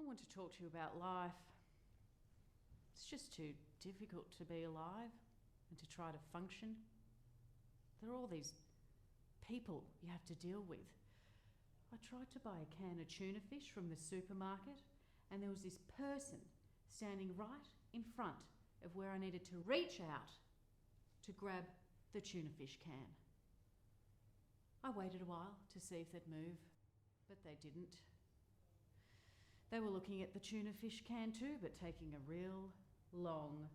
want to talk to you about life. It's just too difficult to be alive and to try to function. There are all these people you have to deal with. I tried to buy a can of tuna fish from the supermarket, and there was this person standing right in front of where I needed to reach out to grab the tuna fish can. I waited a while to see if they'd move, but they didn't. They were looking at the tuna fish can too, but taking a real long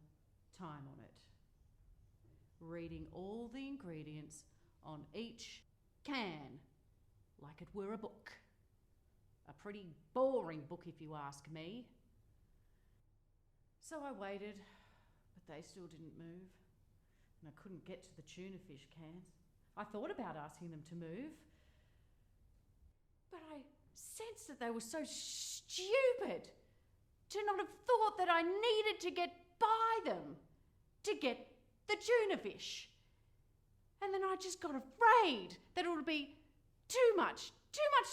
time on it, reading all the ingredients on each can like it were a book. A pretty boring book, if you ask me. So I waited, but they still didn't move, and I couldn't get to the tuna fish cans. I thought about asking them to move, but I sensed that they were so stupid to not have thought that I needed to get by them to get the tuna fish. And then I just got afraid that it would be too much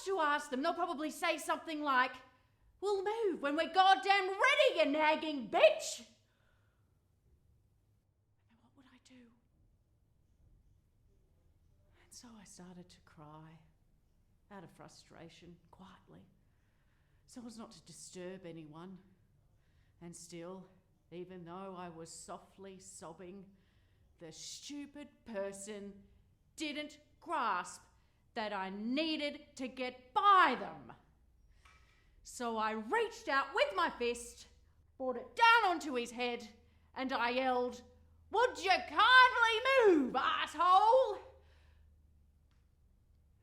to ask them. They'll probably say something like, "We'll move when we're goddamn ready, you nagging bitch." And what would I do? And so I started to cry out of frustration, quietly, so as not to disturb anyone. And still, even though I was softly sobbing, the stupid person didn't grasp that I needed to get by them. So I reached out with my fist, brought it down onto his head, and I yelled, "Would you kindly move, asshole?"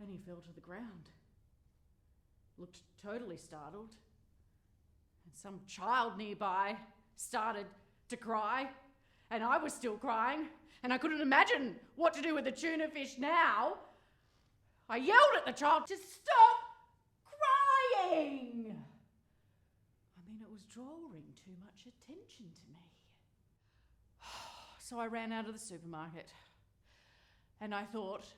And he fell to the ground, looked totally startled, and some child nearby started to cry, and I was still crying, and I couldn't imagine what to do with the tuna fish now. I yelled at the child to stop crying. I mean, it was drawing too much attention to me. So I ran out of the supermarket, and I thought,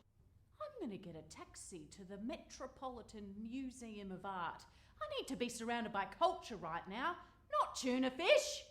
I'm going to get a taxi to the Metropolitan Museum of Art. I need to be surrounded by culture right now, not tuna fish.